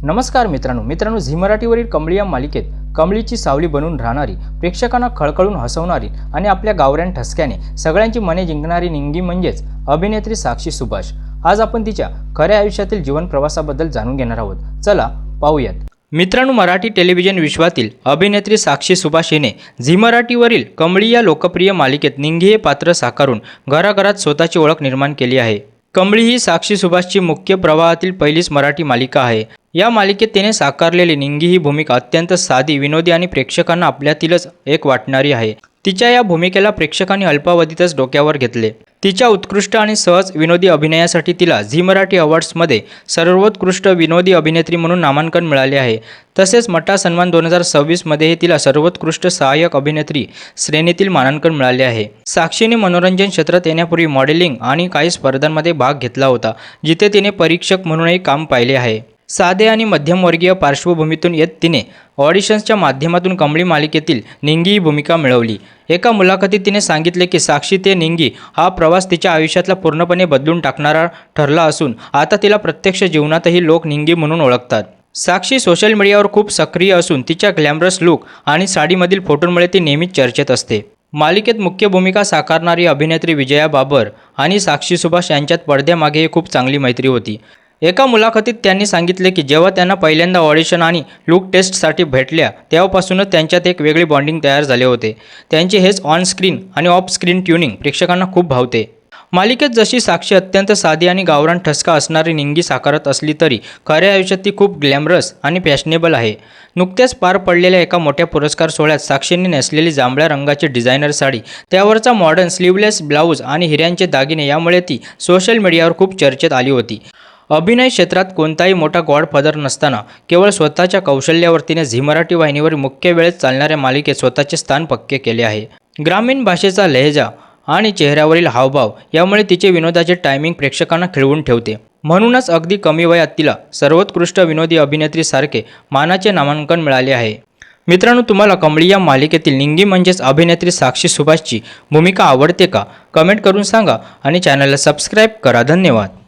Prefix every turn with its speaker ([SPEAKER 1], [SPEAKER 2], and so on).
[SPEAKER 1] नमस्कार मित्रांनो, झी मराठीवरील कमळी या मालिकेत कमळीची सावली बनून राहणारी, प्रेक्षकांना खळखळून हसवणारी आणि आपल्या गावऱ्यान ठसक्याने सगळ्यांची मने जिंकणारी निंगी म्हणजेच अभिनेत्री साक्षी सुभाष। आज आपण तिच्या खऱ्या आयुष्यातील जीवन प्रवासाबद्दल जाणून घेणार आहोत। चला पाहूयात। मित्रांनो, मराठी टेलिव्हिजन विश्वातील अभिनेत्री साक्षी सुभाष हिने झी मराठीवरील कमळी या लोकप्रिय मालिकेत निंगी हे पात्र साकारून घराघरात स्वतःची ओळख निर्माण केली आहे। कमळी ही साक्षी सुभाषची मुख्य प्रवाहातील पहिलीच मराठी मालिका आहे। या मालिकेत तिने साकारलेली निंगी ही भूमिका अत्यंत साधी, विनोदी आणि प्रेक्षकांना आपल्यातीलच एक वाटणारी आहे। तिच्या या भूमिकेला प्रेक्षकांनी अल्पावधीतच डोक्यावर घेतले। तिच्या उत्कृष्ट आणि सहज विनोदी अभिनयासाठी तिला झी मराठी अवॉर्ड्समध्ये सर्वोत्कृष्ट विनोदी अभिनेत्री म्हणून नामांकन मिळाले आहे। तसेच मटा सन्मान 2026 मध्येही तिला सर्वोत्कृष्ट सहाय्यक अभिनेत्री श्रेणीतील मानांकन मिळाले आहे। साक्षीने मनोरंजन क्षेत्रात येण्यापूर्वी मॉडेलिंग आणि काही स्पर्धांमध्ये भाग घेतला होता, जिथे तिने परीक्षक म्हणूनही काम पाहिले आहे। साधे आणि मध्यमवर्गीय पार्श्वभूमीतून येत तिने ऑडिशन्सच्या माध्यमातून कमळी मालिकेतील निंगी ही भूमिका मिळवली। एका मुलाखतीत तिने सांगितले की साक्षी ते निंगी हा प्रवास तिच्या आयुष्यातला पूर्णपणे बदलून टाकणारा ठरला असून आता तिला प्रत्यक्ष जीवनातही लोक निंगी म्हणून ओळखतात। साक्षी सोशल मीडियावर खूप सक्रिय असून तिच्या ग्लॅमरस लुक आणि साडीमधील फोटोंमुळे ती नेहमीच चर्चेत असते। मालिकेत मुख्य भूमिका साकारणारी अभिनेत्री विजया बाबर आणि साक्षी सुभाष यांच्यात पडद्यामागे खूप चांगली मैत्री होती। एका मुलाखतीत त्यांनी सांगितले की जेव्हा त्यांना पहिल्यांदा ऑडिशन आणि लुक टेस्टसाठी भेटल्या तेव्हापासूनच त्यांच्यात एक वेगळी बॉन्डिंग तयार झाले होते। त्यांचे हेच ऑन स्क्रीन आणि ऑफ स्क्रीन ट्युनिंग प्रेक्षकांना खूप भावते। मालिकेत जशी साक्षी अत्यंत साधी आणि गावरान ठसका असणारी निंगी साकारत असली तरी खऱ्या आयुष्यात ती खूप ग्लॅमरस आणि फॅशनेबल आहे। नुकत्याच पार पडलेल्या एका मोठ्या पुरस्कार सोहळ्यात साक्षीने नेसलेली जांभळ्या रंगाची डिझायनर साडी, त्यावरचा मॉडर्न स्लीवलेस ब्लाऊज आणि हिऱ्यांचे दागिने यामुळे ती सोशल मीडियावर खूप चर्चेत आली होती। अभिनय क्षेत्रात कोणताही मोठा गॉडफादर नसताना केवळ स्वतःच्या कौशल्यावर तिने झी मराठी वाहिनीवर मुख्य वेळेत चालणाऱ्या मालिकेत स्वतःचे स्थान पक्के केले आहे। ग्रामीण भाषेचा लहेजा आणि चेहऱ्यावरील हावभाव यामुळे तिचे विनोदाचे टायमिंग प्रेक्षकांना खिळवून ठेवते। म्हणूनच अगदी कमी वयात तिला सर्वोत्कृष्ट विनोदी अभिनेत्रीसारखे मानाचे नामांकन मिळाले आहे। मित्रांनो, तुम्हाला कमळी या मालिकेतील निंगी म्हणजेच अभिनेत्री साक्षी सुभाषची भूमिका आवडते का? कमेंट करून सांगा आणि चॅनलला सबस्क्राईब करा। धन्यवाद।